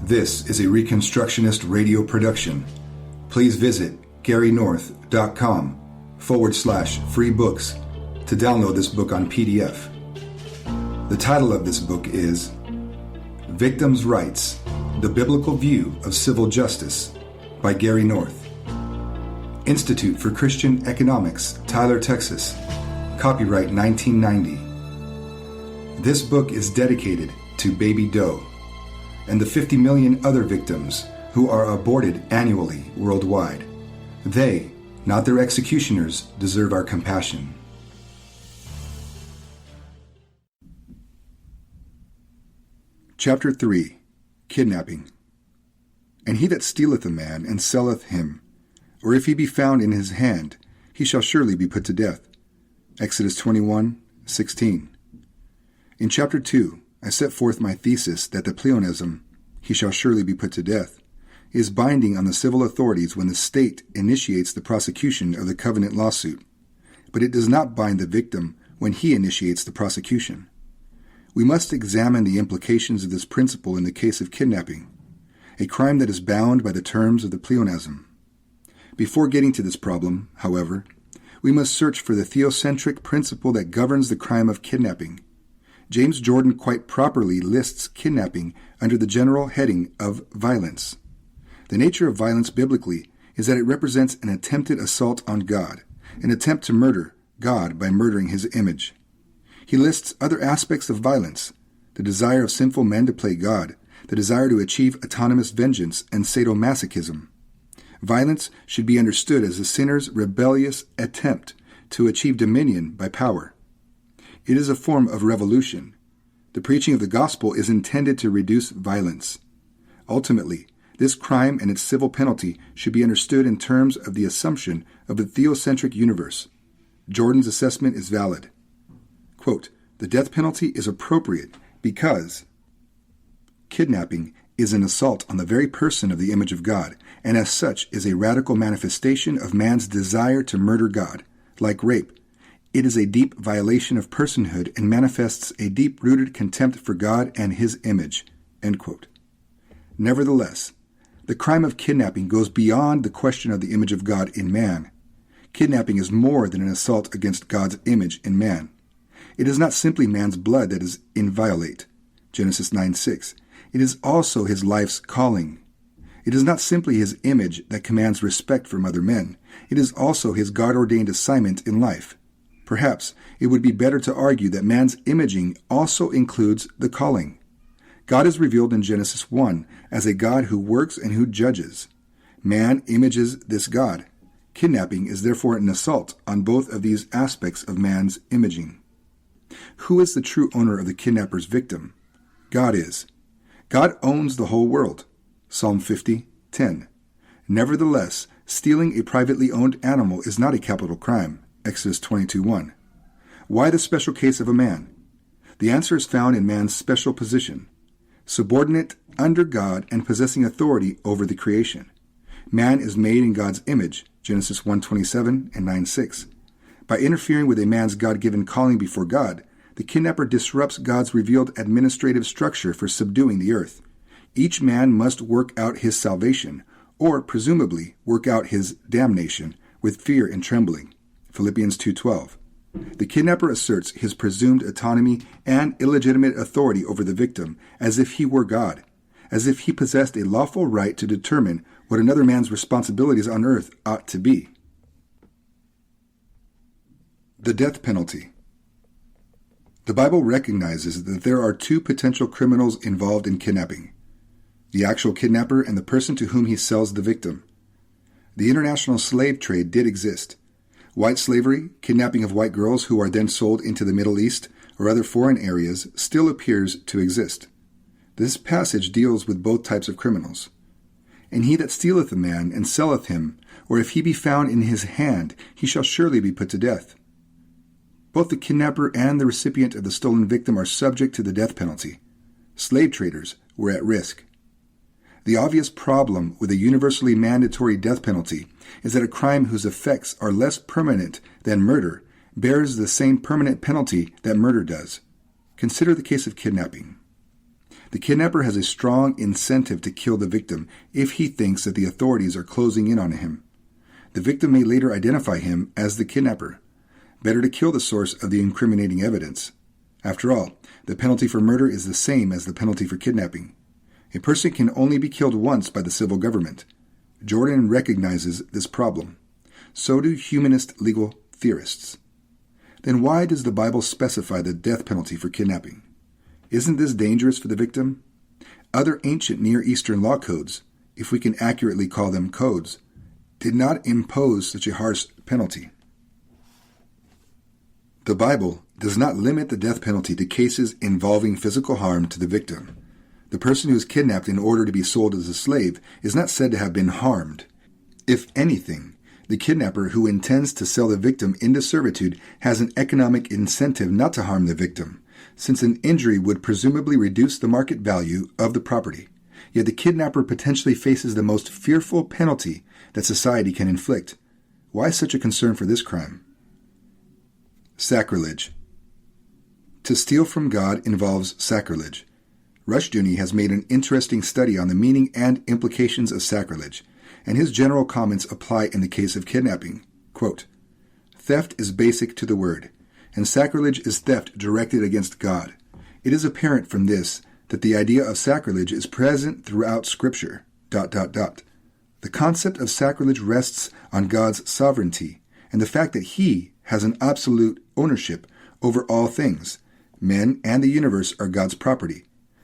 This is a Reconstructionist radio production. Please visit GaryNorth.com/free books to download this book on PDF. The title of this book is Victims' Rights, The Biblical View of Civil Justice by Gary North. Institute for Christian Economics, Tyler, Texas. Copyright 1990. This book is dedicated to Baby Doe and the 50 million other victims who are aborted annually worldwide. They, not their executioners, deserve our compassion. Chapter 3. Kidnapping. And he that stealeth a man and selleth him, or if he be found in his hand, he shall surely be put to death. Exodus 21:16. In Chapter 2, I set forth my thesis that the pleonasm, he shall surely be put to death, is binding on the civil authorities when the state initiates the prosecution of the covenant lawsuit, but it does not bind the victim when he initiates the prosecution. We must examine the implications of this principle in the case of kidnapping, a crime that is bound by the terms of the pleonasm. Before getting to this problem, however, we must search for the theocentric principle that governs the crime of kidnapping. James Jordan quite properly lists kidnapping under the general heading of violence. The nature of violence biblically is that it represents an attempted assault on God, an attempt to murder God by murdering his image. He lists other aspects of violence: the desire of sinful men to play God, the desire to achieve autonomous vengeance, and sadomasochism. Violence should be understood as the sinner's rebellious attempt to achieve dominion by power. It is a form of revolution. The preaching of the gospel is intended to reduce violence. Ultimately, this crime and its civil penalty should be understood in terms of the assumption of the theocentric universe. Jordan's assessment is valid. Quote, the death penalty is appropriate because kidnapping is an assault on the very person of the image of God, and as such is a radical manifestation of man's desire to murder God. Like rape, it is a deep violation of personhood and manifests a deep-rooted contempt for God and his image. End quote. Nevertheless, the crime of kidnapping goes beyond the question of the image of God in man. Kidnapping is more than an assault against God's image in man. It is not simply man's blood that is inviolate, Genesis 9:6. It is also his life's calling. It is not simply his image that commands respect from other men. It is also his God-ordained assignment in life. Perhaps it would be better to argue that man's imaging also includes the calling. God is revealed in Genesis 1 as a God who works and who judges. Man images this God. Kidnapping is therefore an assault on both of these aspects of man's imaging. Who is the true owner of the kidnapper's victim? God is. God owns the whole world. Psalm 50:10. Nevertheless, stealing a privately owned animal is not a capital crime. Exodus 22:1. Why the special case of a man? The answer is found in man's special position, subordinate under God and possessing authority over the creation. Man is made in God's image, Genesis 1:27 and 9:6. By interfering with a man's God-given calling before God, the kidnapper disrupts God's revealed administrative structure for subduing the earth. Each man must work out his salvation, or presumably work out his damnation, with fear and trembling. Philippians 2:12. The kidnapper asserts his presumed autonomy and illegitimate authority over the victim as if he were God, as if he possessed a lawful right to determine what another man's responsibilities on earth ought to be. The death penalty. The Bible recognizes that there are two potential criminals involved in kidnapping: the actual kidnapper and the person to whom he sells the victim. The international slave trade did exist. White slavery, kidnapping of white girls who are then sold into the Middle East or other foreign areas, still appears to exist. This passage deals with both types of criminals. And he that stealeth a man and selleth him, or if he be found in his hand, he shall surely be put to death. Both the kidnapper and the recipient of the stolen victim are subject to the death penalty. Slave traders were at risk. The obvious problem with a universally mandatory death penalty is that a crime whose effects are less permanent than murder bears the same permanent penalty that murder does. Consider the case of kidnapping. The kidnapper has a strong incentive to kill the victim if he thinks that the authorities are closing in on him. The victim may later identify him as the kidnapper. Better to kill the source of the incriminating evidence. After all, the penalty for murder is the same as the penalty for kidnapping. A person can only be killed once by the civil government. Jordan recognizes this problem. So do humanist legal theorists. Then why does the Bible specify the death penalty for kidnapping? Isn't this dangerous for the victim? Other ancient Near Eastern law codes, if we can accurately call them codes, did not impose such a harsh penalty. The Bible does not limit the death penalty to cases involving physical harm to the victim. The person who is kidnapped in order to be sold as a slave is not said to have been harmed. If anything, the kidnapper who intends to sell the victim into servitude has an economic incentive not to harm the victim, since an injury would presumably reduce the market value of the property. Yet the kidnapper potentially faces the most fearful penalty that society can inflict. Why such a concern for this crime? Sacrilege. To steal from God involves sacrilege. Rushdoony has made an interesting study on the meaning and implications of sacrilege, and his general comments apply in the case of kidnapping. Quote, "Theft is basic to the word, and sacrilege is theft directed against God. It is apparent from this that the idea of sacrilege is present throughout Scripture. ... The concept of sacrilege rests on God's sovereignty and the fact that He has an absolute ownership over all things. Men and the universe are God's property.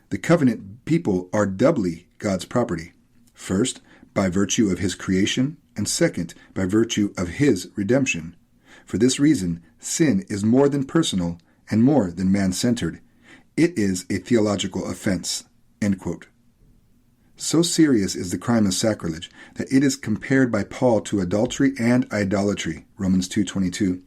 The covenant people are doubly God's property. First, by virtue of His creation, and second, by virtue of His redemption. For this reason, sin is more than personal and more than man-centered. It is a theological offense." End quote. So serious is the crime of sacrilege that it is compared by Paul to adultery and idolatry, Romans 2:22,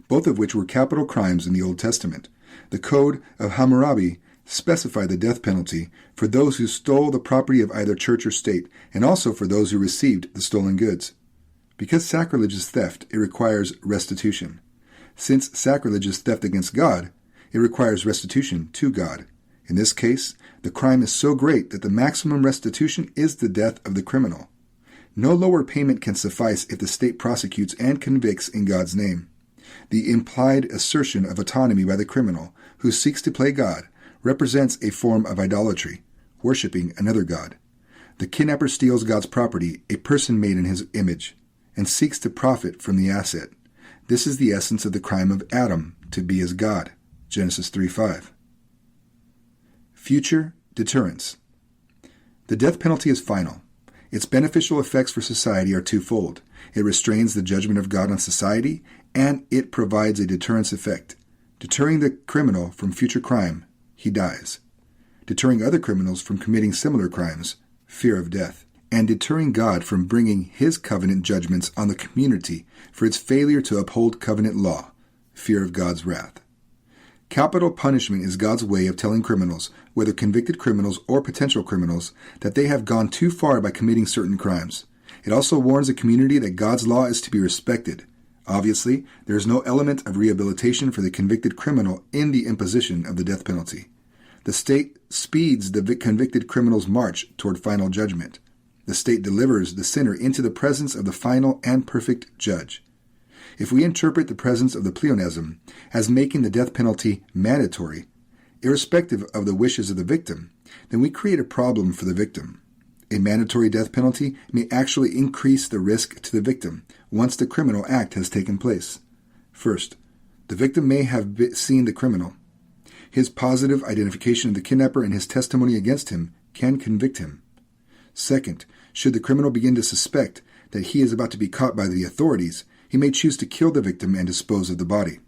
both of which were capital crimes in the Old Testament. The Code of Hammurabi specified the death penalty for those who stole the property of either church or state, and also for those who received the stolen goods. Because sacrilege is theft, it requires restitution. Since sacrilege is theft against God, it requires restitution to God. In this case, the crime is so great that the maximum restitution is the death of the criminal. No lower payment can suffice if the state prosecutes and convicts in God's name. The implied assertion of autonomy by the criminal, who seeks to play God, represents a form of idolatry, worshiping another god. The kidnapper steals God's property, a person made in His image, and seeks to profit from the asset. This is the essence of the crime of Adam, to be as God, Genesis 3:5. Future deterrence. The death penalty is final. Its beneficial effects for society are twofold. It restrains the judgment of God on society, and it provides a deterrence effect. Deterring the criminal from future crime, he dies. Deterring other criminals from committing similar crimes, fear of death. And deterring God from bringing His covenant judgments on the community for its failure to uphold covenant law, fear of God's wrath. Capital punishment is God's way of telling criminals, whether convicted criminals or potential criminals, that they have gone too far by committing certain crimes. It also warns the community that God's law is to be respected. Obviously, there is no element of rehabilitation for the convicted criminal in the imposition of the death penalty. The state speeds the convicted criminal's march toward final judgment. The state delivers the sinner into the presence of the final and perfect judge. If we interpret the presence of the pleonasm as making the death penalty mandatory, irrespective of the wishes of the victim, then we create a problem for the victim. A mandatory death penalty may actually increase the risk to the victim once the criminal act has taken place. First, the victim may have seen the criminal. His positive identification of the kidnapper and his testimony against him can convict him. Second, should the criminal begin to suspect that he is about to be caught by the authorities, he may choose to kill the victim and dispose of the body.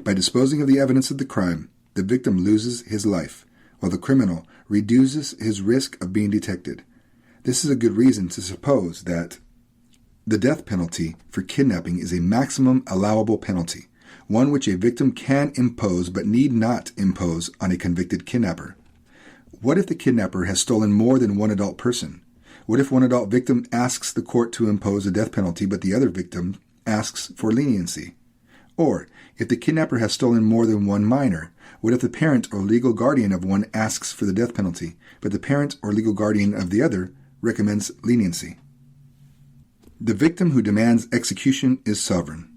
By disposing of the evidence of the crime, the victim loses his life, while the criminal reduces his risk of being detected. This is a good reason to suppose that the death penalty for kidnapping is a maximum allowable penalty, one which a victim can impose but need not impose on a convicted kidnapper. What if the kidnapper has stolen more than one adult person? What if one adult victim asks the court to impose a death penalty but the other victim asks for leniency? Or, if the kidnapper has stolen more than one minor, what if the parent or legal guardian of one asks for the death penalty, but the parent or legal guardian of the other recommends leniency? The victim who demands execution is sovereign.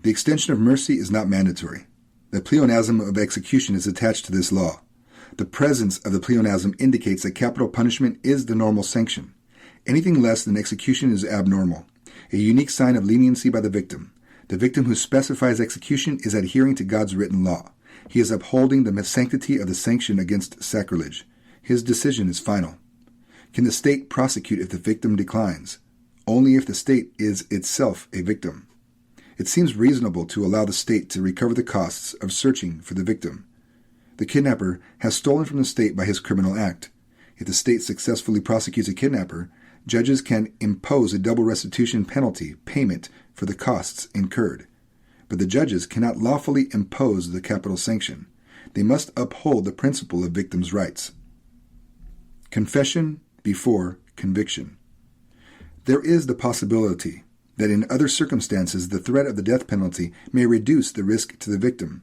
The extension of mercy is not mandatory. The pleonasm of execution is attached to this law. The presence of the pleonasm indicates that capital punishment is the normal sanction. Anything less than execution is abnormal, a unique sign of leniency by the victim. The victim who specifies execution is adhering to God's written law. He is upholding the sanctity of the sanction against sacrilege. His decision is final. Can the state prosecute if the victim declines? Only if the state is itself a victim. It seems reasonable to allow the state to recover the costs of searching for the victim. The kidnapper has stolen from the state by his criminal act. If the state successfully prosecutes a kidnapper, judges can impose a double restitution penalty payment for the costs incurred. But the judges cannot lawfully impose the capital sanction. They must uphold the principle of victims' rights. Confession before conviction. There is the possibility that in other circumstances the threat of the death penalty may reduce the risk to the victim.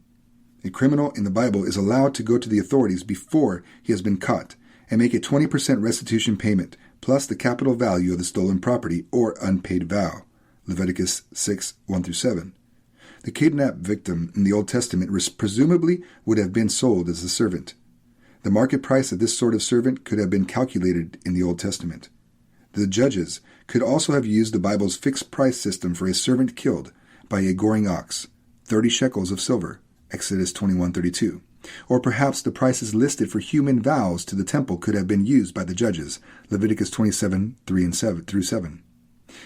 A criminal in the Bible is allowed to go to the authorities before he has been caught and make a 20% restitution payment plus the capital value of the stolen property or unpaid vow. Leviticus 6:1-7. The kidnapped victim in the Old Testament presumably would have been sold as a servant. The market price of this sort of servant could have been calculated in the Old Testament. The judges could also have used the Bible's fixed price system for a servant killed by a goring ox, 30 shekels of silver, Exodus 21:32. Or perhaps the prices listed for human vows to the temple could have been used by the judges, Leviticus 27:3-7.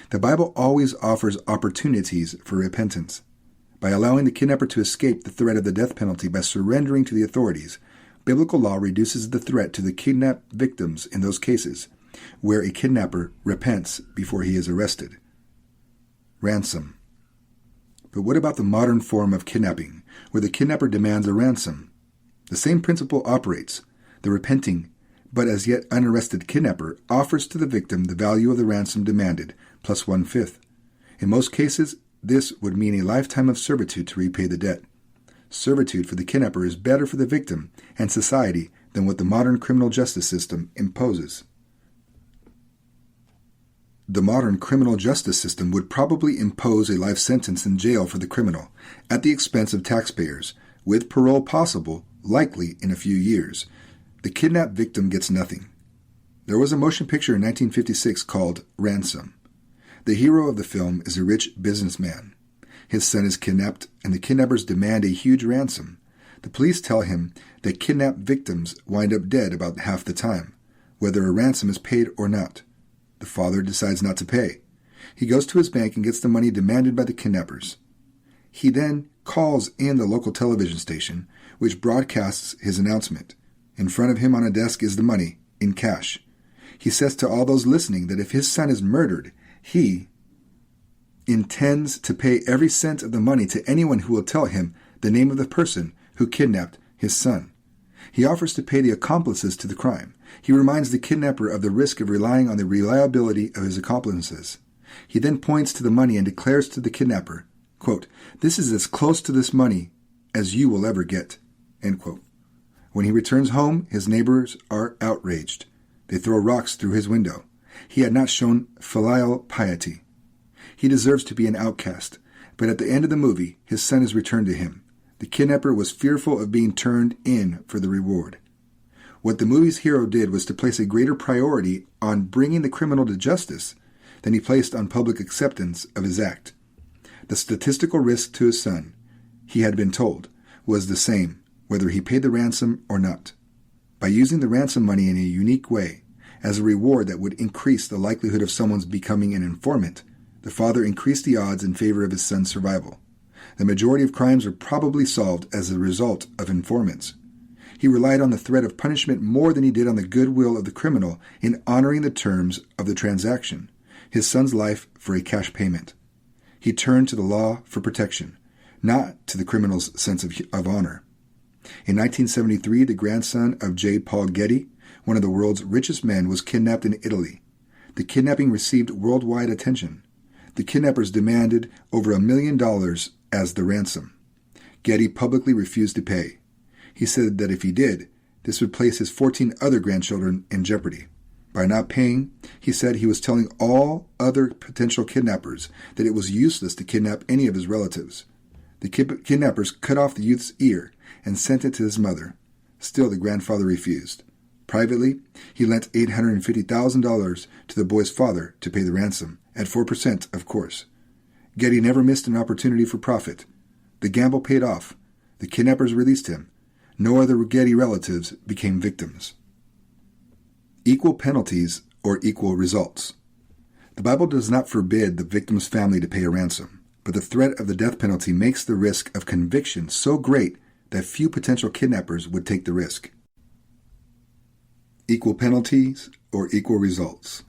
The Bible always offers opportunities for repentance. By allowing the kidnapper to escape the threat of the death penalty by surrendering to the authorities, biblical law reduces the threat to the kidnapped victims in those cases where a kidnapper repents before he is arrested. Ransom. But what about the modern form of kidnapping, where the kidnapper demands a ransom? The same principle operates. The repenting, but as yet unarrested kidnapper offers to the victim the value of the ransom demanded, plus 1/5. In most cases, this would mean a lifetime of servitude to repay the debt. Servitude for the kidnapper is better for the victim and society than what the modern criminal justice system imposes. The modern criminal justice system would probably impose a life sentence in jail for the criminal, at the expense of taxpayers, with parole possible, likely in a few years. The kidnapped victim gets nothing. There was a motion picture in 1956 called Ransom. The hero of the film is a rich businessman. His son is kidnapped, and the kidnappers demand a huge ransom. The police tell him that kidnapped victims wind up dead about half the time, whether a ransom is paid or not. The father decides not to pay. He goes to his bank and gets the money demanded by the kidnappers. He then calls in the local television station, which broadcasts his announcement. In front of him on a desk is the money, in cash. He says to all those listening that if his son is murdered, he intends to pay every cent of the money to anyone who will tell him the name of the person who kidnapped his son. He offers to pay the accomplices to the crime. He reminds the kidnapper of the risk of relying on the reliability of his accomplices. He then points to the money and declares to the kidnapper, quote, "This is as close to this money as you will ever get," end quote. When he returns home, his neighbors are outraged. They throw rocks through his window. He had not shown filial piety. He deserves to be an outcast, but at the end of the movie, his son is returned to him. The kidnapper was fearful of being turned in for the reward. What the movie's hero did was to place a greater priority on bringing the criminal to justice than he placed on public acceptance of his act. The statistical risk to his son, he had been told, was the same, whether he paid the ransom or not. By using the ransom money in a unique way, as a reward that would increase the likelihood of someone's becoming an informant, the father increased the odds in favor of his son's survival. The majority of crimes were probably solved as a result of informants. He relied on the threat of punishment more than he did on the goodwill of the criminal in honoring the terms of the transaction, his son's life for a cash payment. He turned to the law for protection, not to the criminal's sense of honor. In 1973, the grandson of J. Paul Getty, one of the world's richest men, was kidnapped in Italy. The kidnapping received worldwide attention. The kidnappers demanded over $1 million as the ransom. Getty publicly refused to pay. He said that if he did, this would place his 14 other grandchildren in jeopardy. By not paying, he said he was telling all other potential kidnappers that it was useless to kidnap any of his relatives. The kidnappers cut off the youth's ear and sent it to his mother. Still, the grandfather refused. Privately, he lent $850,000 to the boy's father to pay the ransom, at 4%, of course. Getty never missed an opportunity for profit. The gamble paid off. The kidnappers released him. No other Getty relatives became victims. Equal penalties or equal results. The Bible does not forbid the victim's family to pay a ransom, but the threat of the death penalty makes the risk of conviction so great that few potential kidnappers would take the risk. Equal penalties or equal results.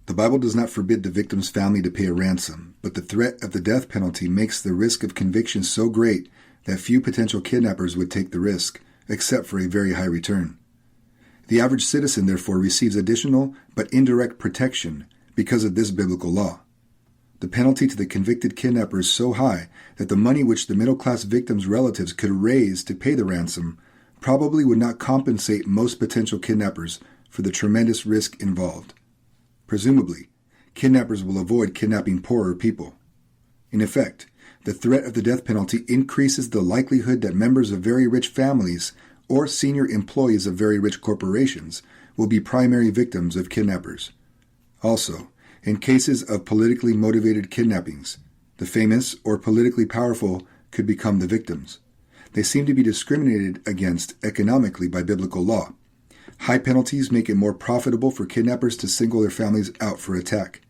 The Bible does not forbid the victim's family to pay a ransom, but the threat of the death penalty makes the risk of conviction so great that few potential kidnappers would take the risk, except for a very high return. The average citizen, therefore, receives additional but indirect protection because of this biblical law. The penalty to the convicted kidnapper is so high that the money which the middle-class victim's relatives could raise to pay the ransom probably would not compensate most potential kidnappers for the tremendous risk involved. Presumably, kidnappers will avoid kidnapping poorer people. In effect, the threat of the death penalty increases the likelihood that members of very rich families or senior employees of very rich corporations will be primary victims of kidnappers. Also, in cases of politically motivated kidnappings, the famous or politically powerful could become the victims. They seem to be discriminated against economically by biblical law. High penalties make it more profitable for kidnappers to single their families out for attack.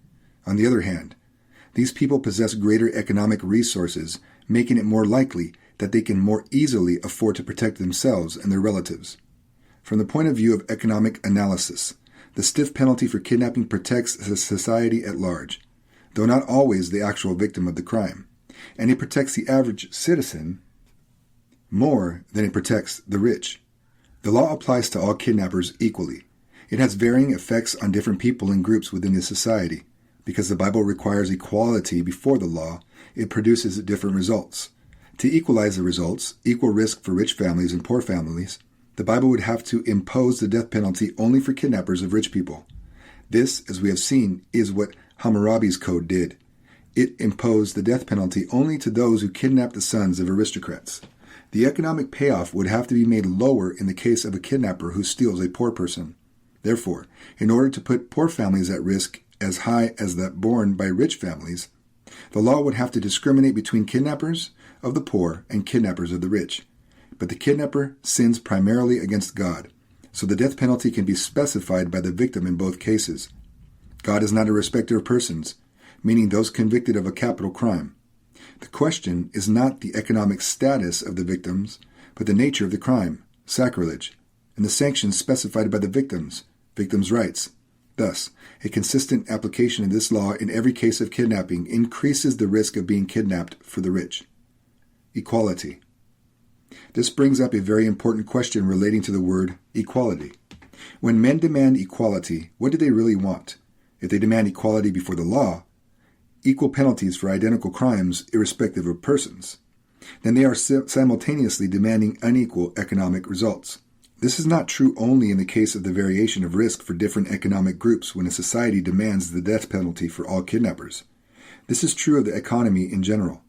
On the other hand, these people possess greater economic resources, making it more likely that they can more easily afford to protect themselves and their relatives. From the point of view of economic analysis, the stiff penalty for kidnapping protects the society at large, though not always the actual victim of the crime, and it protects the average citizen more than it protects the rich. The law applies to all kidnappers equally. It has varying effects on different people and groups within the society. Because the Bible requires equality before the law, it produces different results. To equalize the results, equal risk for rich families and poor families, the Bible would have to impose the death penalty only for kidnappers of rich people. This, as we have seen, is what Hammurabi's code did. It imposed the death penalty only to those who kidnapped the sons of aristocrats. The economic payoff would have to be made lower in the case of a kidnapper who steals a poor person. Therefore, in order to put poor families at risk as high as that borne by rich families, the law would have to discriminate between kidnappers of the poor and kidnappers of the rich. But the kidnapper sins primarily against God, so the death penalty can be specified by the victim in both cases. God is not a respecter of persons, meaning those convicted of a capital crime. The question is not the economic status of the victims, but the nature of the crime, sacrilege, and the sanctions specified by the victims' rights. Thus, a consistent application of this law in every case of kidnapping increases the risk of being kidnapped for the rich. Equality. This brings up a very important question relating to the word equality. When men demand equality, what do they really want? If they demand equality before the law, equal penalties for identical crimes irrespective of persons, then they are simultaneously demanding unequal economic results. This is not true only in the case of the variation of risk for different economic groups when a society demands the death penalty for all kidnappers. This is true of the economy in general.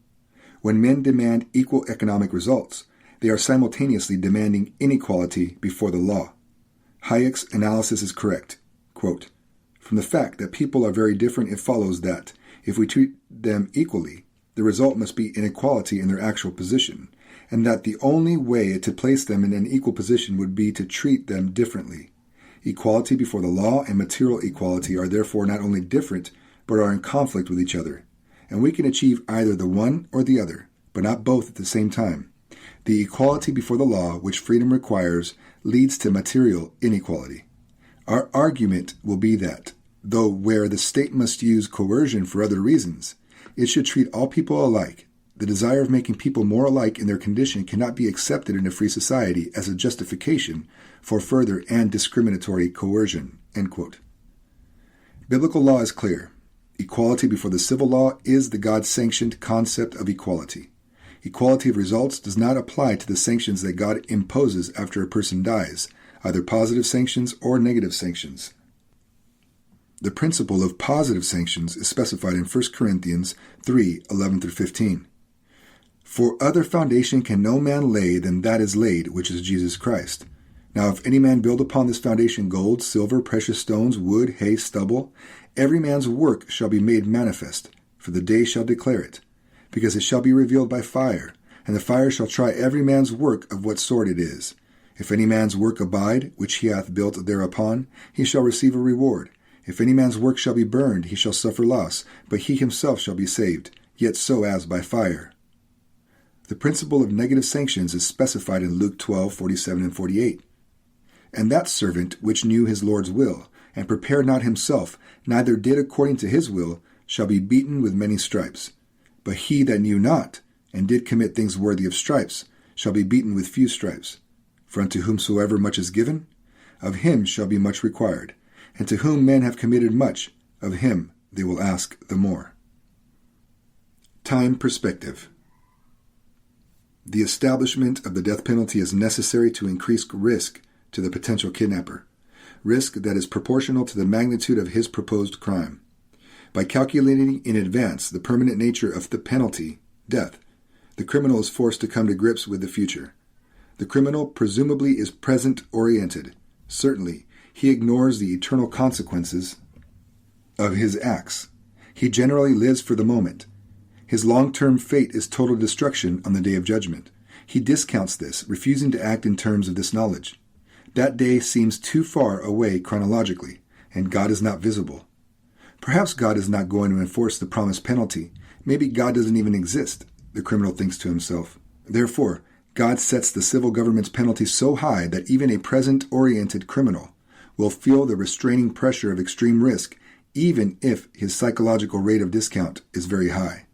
When men demand equal economic results, they are simultaneously demanding inequality before the law. Hayek's analysis is correct. Quote, "From the fact that people are very different, it follows that, if we treat them equally, the result must be inequality in their actual position, and that the only way to place them in an equal position would be to treat them differently. Equality before the law and material equality are therefore not only different, but are in conflict with each other, and we can achieve either the one or the other, but not both at the same time. The equality before the law, which freedom requires, leads to material inequality. Our argument will be that, though where the state must use coercion for other reasons, it should treat all people alike. The desire of making people more alike in their condition cannot be accepted in a free society as a justification for further and discriminatory coercion." End quote. Biblical law is clear. Equality before the civil law is the God-sanctioned concept of equality. Equality of results does not apply to the sanctions that God imposes after a person dies, either positive sanctions or negative sanctions. The principle of positive sanctions is specified in 1 Corinthians 3:11-15. For other foundation can no man lay than that is laid, which is Jesus Christ. Now if any man build upon this foundation gold, silver, precious stones, wood, hay, stubble, every man's work shall be made manifest, for the day shall declare it, because it shall be revealed by fire, and the fire shall try every man's work of what sort it is. If any man's work abide, which he hath built thereupon, he shall receive a reward. If any man's work shall be burned, he shall suffer loss, but he himself shall be saved, yet so as by fire. The principle of negative sanctions is specified in Luke 12:47-48. And that servant which knew his Lord's will, and prepared not himself, neither did according to his will, shall be beaten with many stripes. But he that knew not, and did commit things worthy of stripes, shall be beaten with few stripes. For unto whomsoever much is given, of him shall be much required. And to whom men have committed much, of him they will ask the more. Time perspective. The establishment of the death penalty is necessary to increase risk to the potential kidnapper, risk that is proportional to the magnitude of his proposed crime. By calculating in advance the permanent nature of the penalty, death, the criminal is forced to come to grips with the future. The criminal presumably is present-oriented. Certainly, he ignores the eternal consequences of his acts. He generally lives for the moment. His long-term fate is total destruction on the day of judgment. He discounts this, refusing to act in terms of this knowledge. That day seems too far away chronologically, and God is not visible. Perhaps God is not going to enforce the promised penalty. Maybe God doesn't even exist, the criminal thinks to himself. Therefore, God sets the civil government's penalty so high that even a present-oriented criminal will feel the restraining pressure of extreme risk, even if his psychological rate of discount is very high.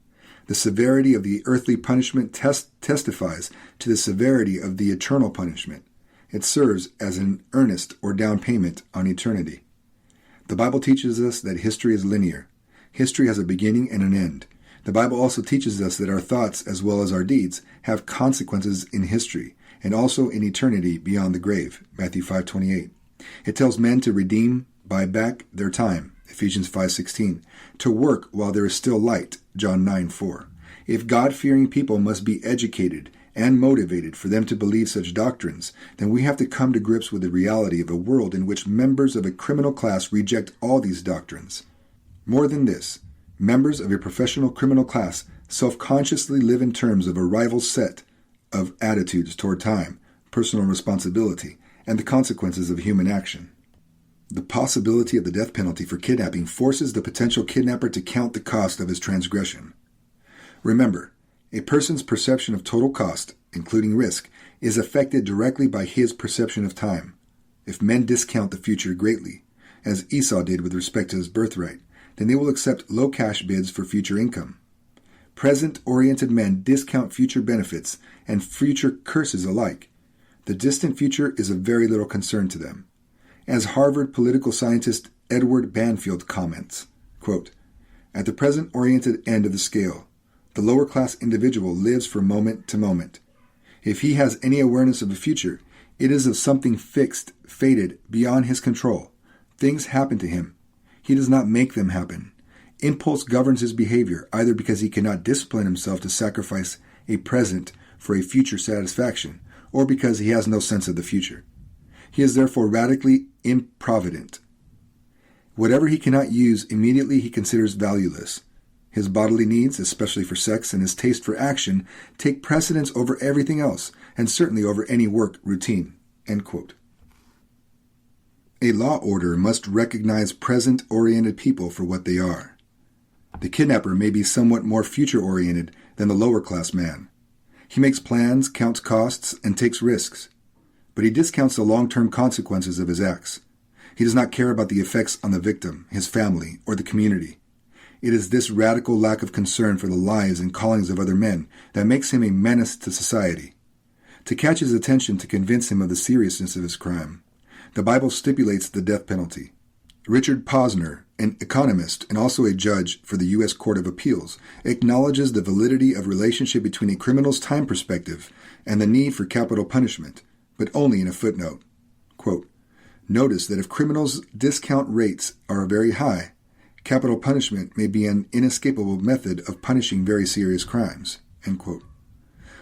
The severity of the earthly punishment testifies to the severity of the eternal punishment. It serves as an earnest or down payment on eternity. The Bible teaches us that history is linear. History has a beginning and an end. The Bible also teaches us that our thoughts, as well as our deeds, have consequences in history and also in eternity beyond the grave. Matthew 5:28. It tells men to redeem, buy back their time. Ephesians 5:16. To work while there is still light. John 9:4. If God-fearing people must be educated and motivated for them to believe such doctrines, then we have to come to grips with the reality of a world in which members of a criminal class reject all these doctrines. More than this, members of a professional criminal class self-consciously live in terms of a rival set of attitudes toward time, personal responsibility, and the consequences of human action. The possibility of the death penalty for kidnapping forces the potential kidnapper to count the cost of his transgression. Remember, a person's perception of total cost, including risk, is affected directly by his perception of time. If men discount the future greatly, as Esau did with respect to his birthright, then they will accept low cash bids for future income. Present-oriented men discount future benefits and future curses alike. The distant future is of very little concern to them. As Harvard political scientist Edward Banfield comments, quote, "At the present-oriented end of the scale, the lower-class individual lives from moment to moment. If he has any awareness of the future, it is of something fixed, fated, beyond his control. Things happen to him. He does not make them happen. Impulse governs his behavior, either because he cannot discipline himself to sacrifice a present for a future satisfaction, or because he has no sense of the future. He is therefore radically improvident. Whatever he cannot use immediately he considers valueless. His bodily needs, especially for sex, and his taste for action take precedence over everything else, and certainly over any work routine." End quote. A law order must recognize present-oriented people for what they are. The kidnapper may be somewhat more future-oriented than the lower-class man. He makes plans, counts costs, and takes risks. But he discounts the long-term consequences of his acts. He does not care about the effects on the victim, his family, or the community. It is this radical lack of concern for the lives and callings of other men that makes him a menace to society. To catch his attention to convince him of the seriousness of his crime, the Bible stipulates the death penalty. Richard Posner, an economist and also a judge for the U.S. Court of Appeals, acknowledges the validity of relationship between a criminal's time perspective and the need for capital punishment, but only in a footnote. Quote, "Notice that if criminals' discount rates are very high, capital punishment may be an inescapable method of punishing very serious crimes." End quote.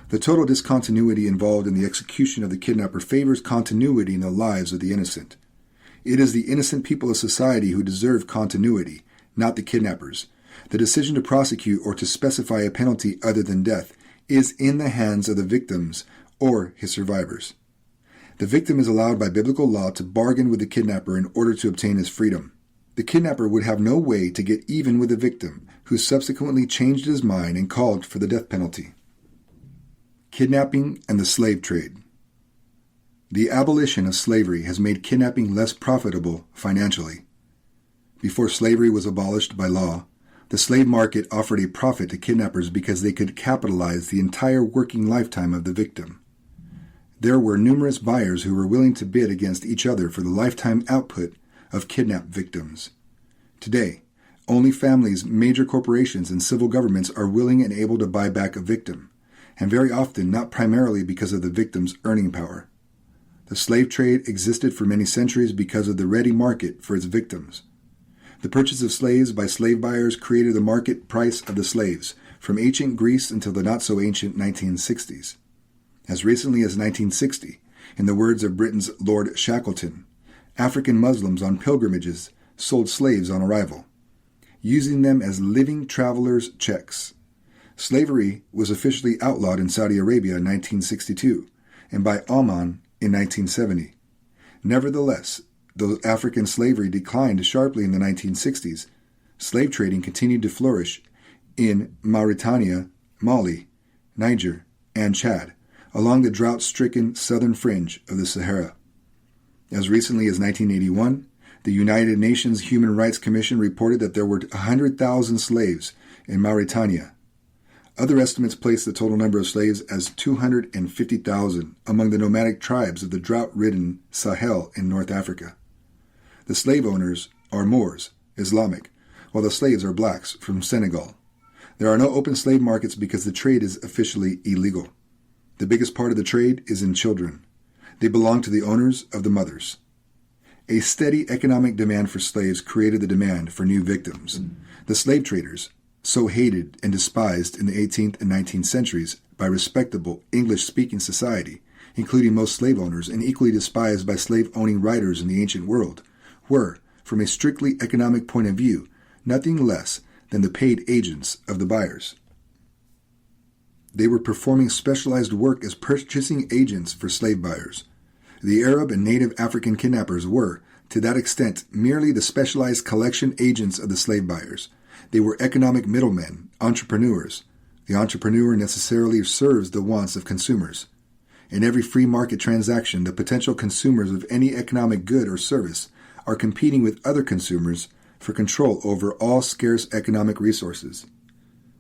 The total discontinuity involved in the execution of the kidnapper favors continuity in the lives of the innocent. It is the innocent people of society who deserve continuity, not the kidnappers. The decision to prosecute or to specify a penalty other than death is in the hands of the victims or his survivors. The victim is allowed by biblical law to bargain with the kidnapper in order to obtain his freedom. The kidnapper would have no way to get even with the victim, who subsequently changed his mind and called for the death penalty. Kidnapping and the slave trade. The abolition of slavery has made kidnapping less profitable financially. Before slavery was abolished by law, the slave market offered a profit to kidnappers because they could capitalize the entire working lifetime of the victim. There were numerous buyers who were willing to bid against each other for the lifetime output of kidnapped victims. Today, only families, major corporations, and civil governments are willing and able to buy back a victim, and very often not primarily because of the victim's earning power. The slave trade existed for many centuries because of the ready market for its victims. The purchase of slaves by slave buyers created the market price of the slaves, from ancient Greece until the not-so-ancient 1960s. As recently as 1960, in the words of Britain's Lord Shackleton, African Muslims on pilgrimages sold slaves on arrival, using them as living travelers' checks. Slavery was officially outlawed in Saudi Arabia in 1962 and by Oman in 1970. Nevertheless, though African slavery declined sharply in the 1960s, slave trading continued to flourish in Mauritania, Mali, Niger, and Chad, along the drought-stricken southern fringe of the Sahara. As recently as 1981, the United Nations Human Rights Commission reported that there were 100,000 slaves in Mauritania. Other estimates place the total number of slaves as 250,000 among the nomadic tribes of the drought-ridden Sahel in North Africa. The slave owners are Moors, Islamic, while the slaves are blacks from Senegal. There are no open slave markets because the trade is officially illegal. The biggest part of the trade is in children. They belong to the owners of the mothers. A steady economic demand for slaves created the demand for new victims. The slave traders, so hated and despised in the 18th and 19th centuries by respectable English-speaking society, including most slave owners, and equally despised by slave-owning writers in the ancient world, were, from a strictly economic point of view, nothing less than the paid agents of the buyers. They were performing specialized work as purchasing agents for slave buyers. The Arab and native African kidnappers were, to that extent, merely the specialized collection agents of the slave buyers. They were economic middlemen, entrepreneurs. The entrepreneur necessarily serves the wants of consumers. In every free market transaction, the potential consumers of any economic good or service are competing with other consumers for control over all scarce economic resources.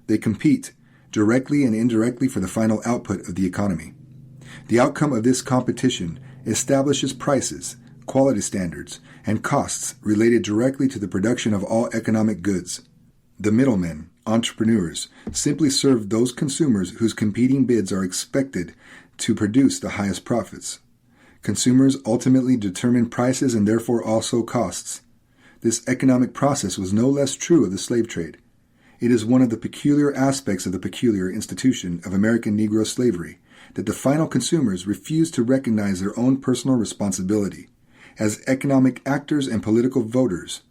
They compete, directly and indirectly, for the final output of the economy. The outcome of this competition establishes prices, quality standards, and costs related directly to the production of all economic goods. The middlemen, entrepreneurs, simply serve those consumers whose competing bids are expected to produce the highest profits. Consumers ultimately determine prices and therefore also costs. This economic process was no less true of the slave trade. It is one of the peculiar aspects of the peculiar institution of American Negro slavery that the final consumers refuse to recognize their own personal responsibility as economic actors and political voters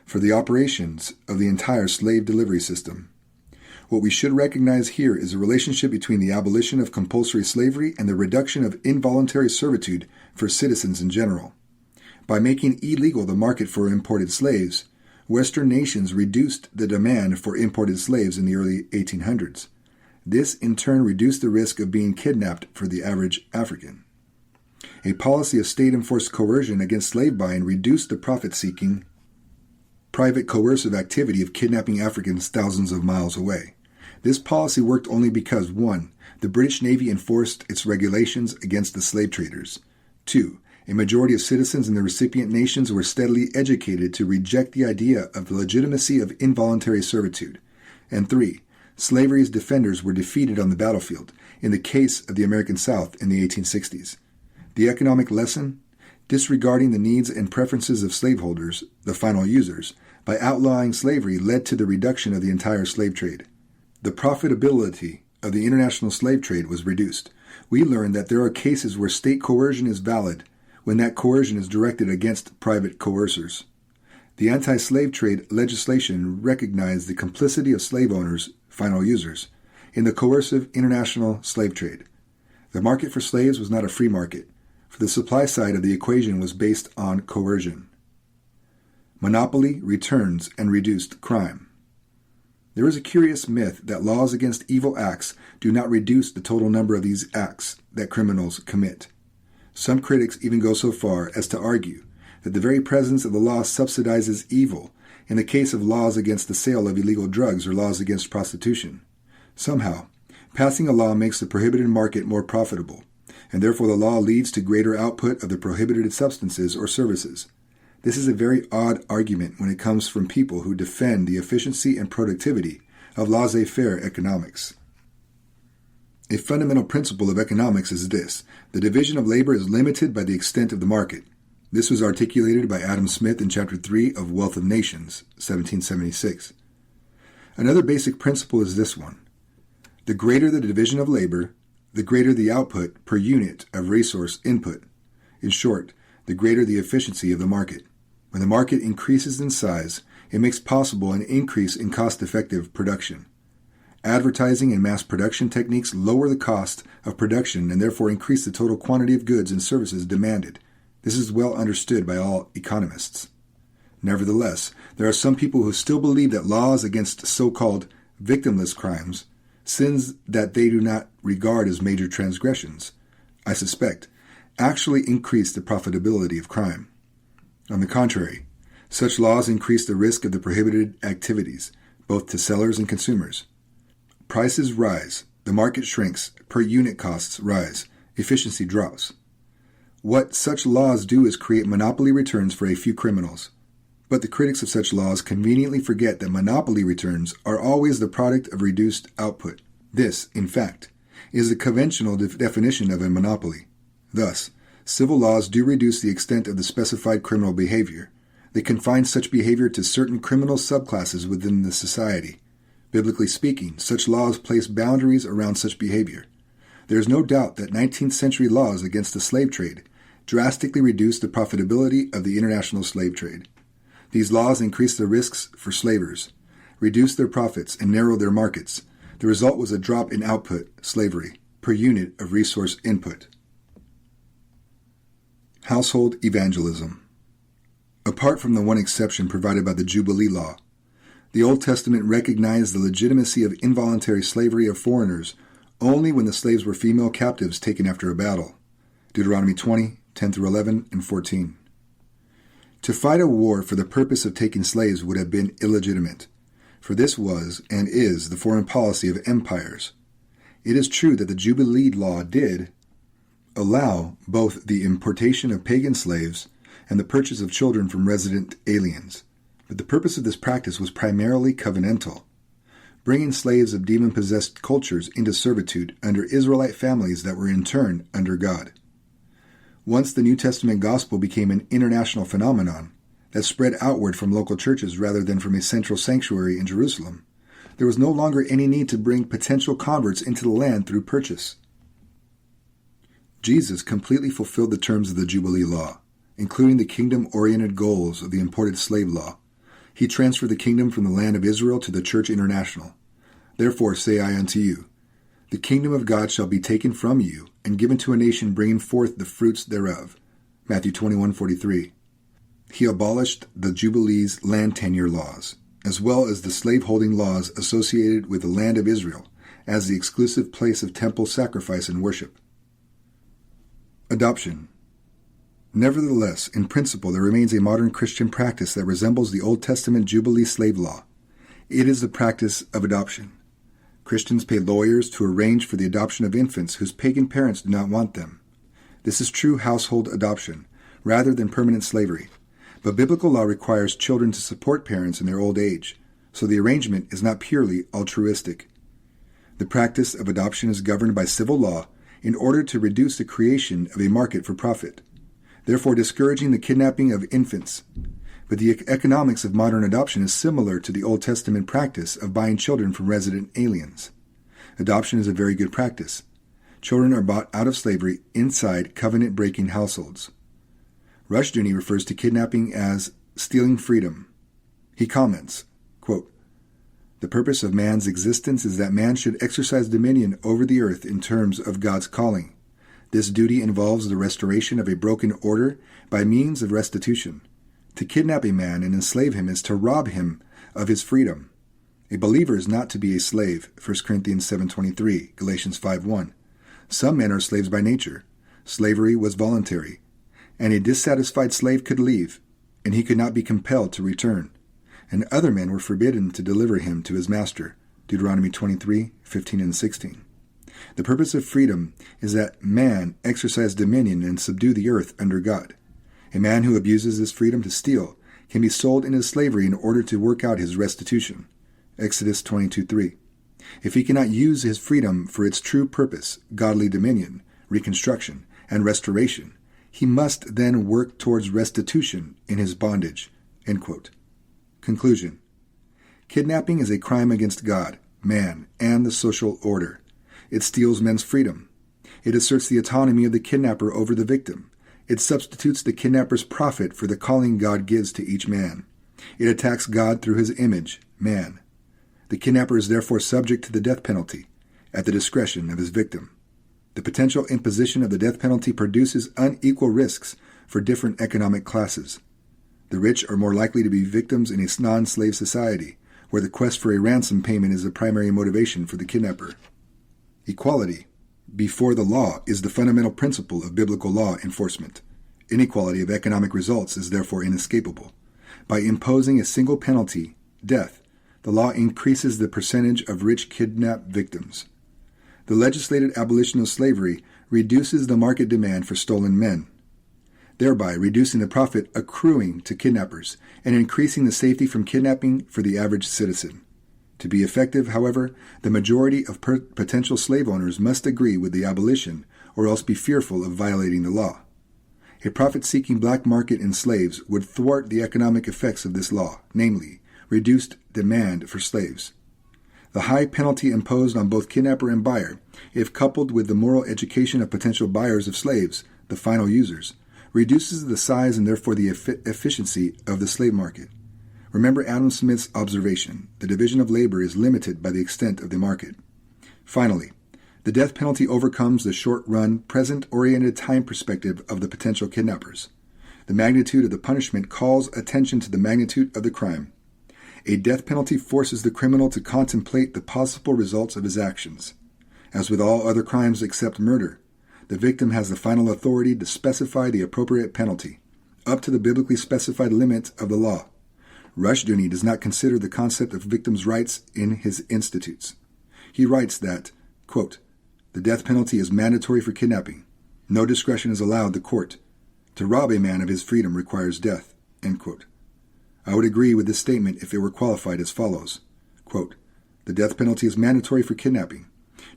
for the operations of the entire slave delivery system. What we should recognize here is a relationship between the abolition of compulsory slavery and the reduction of involuntary servitude for citizens in general. By making illegal the market for imported slaves, Western nations reduced the demand for imported slaves in the early 1800s. This, in turn, reduced the risk of being kidnapped for the average African. A policy of state-enforced coercion against slave buying reduced the profit-seeking, private coercive activity of kidnapping Africans thousands of miles away. This policy worked only because, 1. The British Navy enforced its regulations against the slave traders. 2. A majority of citizens in the recipient nations were steadily educated to reject the idea of the legitimacy of involuntary servitude. And 3. Slavery's defenders were defeated on the battlefield, in the case of the American South in the 1860s. The economic lesson? Disregarding the needs and preferences of slaveholders, the final users, by outlawing slavery led to the reduction of the entire slave trade. The profitability of the international slave trade was reduced. We learned that there are cases where state coercion is valid when that coercion is directed against private coercers. The anti-slave trade legislation recognized the complicity of slave owners, final users, in the coercive international slave trade. The market for slaves was not a free market, for the supply side of the equation was based on coercion. Monopoly, returns, and reduced crime. There is a curious myth that laws against evil acts do not reduce the total number of these acts that criminals commit. Some critics even go so far as to argue that the very presence of the law subsidizes evil in the case of laws against the sale of illegal drugs or laws against prostitution. Somehow, passing a law makes the prohibited market more profitable, and therefore the law leads to greater output of the prohibited substances or services. This is a very odd argument when it comes from people who defend the efficiency and productivity of laissez-faire economics. A fundamental principle of economics is this: the division of labor is limited by the extent of the market. This was articulated by Adam Smith in Chapter 3 of Wealth of Nations, 1776. Another basic principle is this one: the greater the division of labor, the greater the output per unit of resource input. In short, the greater the efficiency of the market. When the market increases in size, it makes possible an increase in cost-effective production. Advertising and mass production techniques lower the cost of production and therefore increase the total quantity of goods and services demanded. This is well understood by all economists. Nevertheless, there are some people who still believe that laws against so-called victimless crimes, sins that they do not regard as major transgressions, I suspect, actually increase the profitability of crime. On the contrary, such laws increase the risk of the prohibited activities, both to sellers and consumers. Prices rise, the market shrinks, per unit costs rise, efficiency drops. What such laws do is create monopoly returns for a few criminals. But the critics of such laws conveniently forget that monopoly returns are always the product of reduced output. This, in fact, is the conventional definition of a monopoly. Thus, civil laws do reduce the extent of the specified criminal behavior. They confine such behavior to certain criminal subclasses within the society. Biblically speaking, such laws place boundaries around such behavior. There is no doubt that 19th century laws against the slave trade drastically reduced the profitability of the international slave trade. These laws increased the risks for slavers, reduced their profits, and narrowed their markets. The result was a drop in output, slavery, per unit of resource input. Household evangelism. Apart from the one exception provided by the Jubilee Law, the Old Testament recognized the legitimacy of involuntary slavery of foreigners only when the slaves were female captives taken after a battle. Deuteronomy 20, 10-11, and 14. To fight a war for the purpose of taking slaves would have been illegitimate, for this was and is the foreign policy of empires. It is true that the Jubilee Law did allow both the importation of pagan slaves and the purchase of children from resident aliens, but the purpose of this practice was primarily covenantal, bringing slaves of demon-possessed cultures into servitude under Israelite families that were in turn under God. Once the New Testament gospel became an international phenomenon that spread outward from local churches rather than from a central sanctuary in Jerusalem, there was no longer any need to bring potential converts into the land through purchase. Jesus completely fulfilled the terms of the Jubilee Law, including the kingdom-oriented goals of the imported slave law. He transferred the kingdom from the land of Israel to the Church International. Therefore say I unto you, the kingdom of God shall be taken from you and given to a nation bringing forth the fruits thereof. Matthew 21:43. He abolished the Jubilee's land tenure laws, as well as the slave-holding laws associated with the land of Israel as the exclusive place of temple sacrifice and worship. Adoption. Nevertheless, in principle, there remains a modern Christian practice that resembles the Old Testament Jubilee slave law. It is the practice of adoption. Christians pay lawyers to arrange for the adoption of infants whose pagan parents do not want them. This is true household adoption, rather than permanent slavery. But biblical law requires children to support parents in their old age, so the arrangement is not purely altruistic. The practice of adoption is governed by civil law in order to reduce the creation of a market for profit, therefore discouraging the kidnapping of infants. But the economics of modern adoption is similar to the Old Testament practice of buying children from resident aliens. Adoption is a very good practice. Children are bought out of slavery inside covenant-breaking households. Rushdoony refers to kidnapping as stealing freedom. He comments, quote, "The purpose of man's existence is that man should exercise dominion over the earth in terms of God's calling. This duty involves the restoration of a broken order by means of restitution. To kidnap a man and enslave him is to rob him of his freedom. A believer is not to be a slave, 1 Corinthians 7:23, Galatians 5:1. Some men are slaves by nature. Slavery was voluntary, and a dissatisfied slave could leave, and he could not be compelled to return. And other men were forbidden to deliver him to his master, Deuteronomy 23:15 and 16. The purpose of freedom is that man exercise dominion and subdue the earth under God. A man who abuses his freedom to steal can be sold into slavery in order to work out his restitution, Exodus 22:3. If he cannot use his freedom for its true purpose, godly dominion, reconstruction, and restoration, he must then work towards restitution in his bondage." End quote. Conclusion. Kidnapping is a crime against God, man, and the social order. It steals men's freedom. It asserts the autonomy of the kidnapper over the victim. It substitutes the kidnapper's profit for the calling God gives to each man. It attacks God through his image, man. The kidnapper is therefore subject to the death penalty, at the discretion of his victim. The potential imposition of the death penalty produces unequal risks for different economic classes. The rich are more likely to be victims in a non-slave society, where the quest for a ransom payment is the primary motivation for the kidnapper. Equality before the law is the fundamental principle of biblical law enforcement. Inequality of economic results is therefore inescapable. By imposing a single penalty, death, the law increases the percentage of rich kidnapped victims. The legislated abolition of slavery reduces the market demand for stolen men, thereby reducing the profit accruing to kidnappers and increasing the safety from kidnapping for the average citizen. To be effective, however, the majority of potential slave owners must agree with the abolition or else be fearful of violating the law. A profit-seeking black market in slaves would thwart the economic effects of this law, namely, reduced demand for slaves. The high penalty imposed on both kidnapper and buyer, if coupled with the moral education of potential buyers of slaves, the final users, reduces the size and therefore the efficiency of the slave market. Remember Adam Smith's observation: the division of labor is limited by the extent of the market. Finally, the death penalty overcomes the short-run, present-oriented time perspective of the potential kidnappers. The magnitude of the punishment calls attention to the magnitude of the crime. A death penalty forces the criminal to contemplate the possible results of his actions. As with all other crimes except murder, the victim has the final authority to specify the appropriate penalty, up to the biblically specified limit of the law. Rushdoony does not consider the concept of victims' rights in his Institutes. He writes that, quote, "The death penalty is mandatory for kidnapping. No discretion is allowed the court. To rob a man of his freedom requires death." End quote. I would agree with this statement if it were qualified as follows. Quote, "The death penalty is mandatory for kidnapping.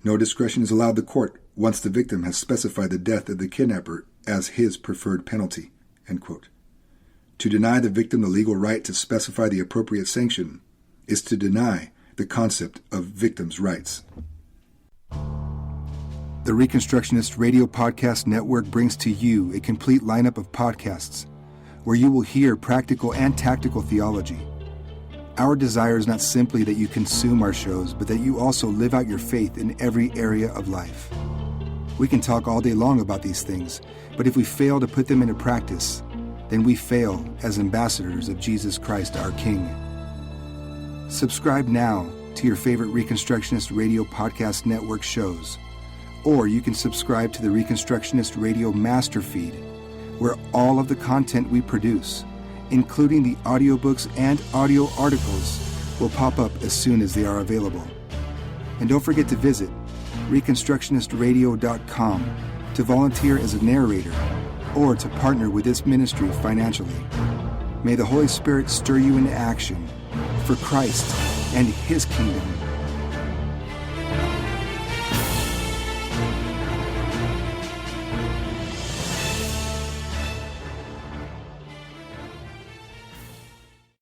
No discretion is allowed the court once the victim has specified the death of the kidnapper as his preferred penalty." End quote. To deny the victim the legal right to specify the appropriate sanction is to deny the concept of victims' rights. The Reconstructionist Radio Podcast Network brings to you a complete lineup of podcasts where you will hear practical and tactical theology. Our desire is not simply that you consume our shows, but that you also live out your faith in every area of life. We can talk all day long about these things, but if we fail to put them into practice, then we fail as ambassadors of Jesus Christ, our King. Subscribe now to your favorite Reconstructionist Radio Podcast Network shows, or you can subscribe to the Reconstructionist Radio Master Feed, where all of the content we produce, including the audiobooks and audio articles, will pop up as soon as they are available. And don't forget to visit ReconstructionistRadio.com to volunteer as a narrator or to partner with this ministry financially. May the Holy Spirit stir you into action for Christ and His kingdom.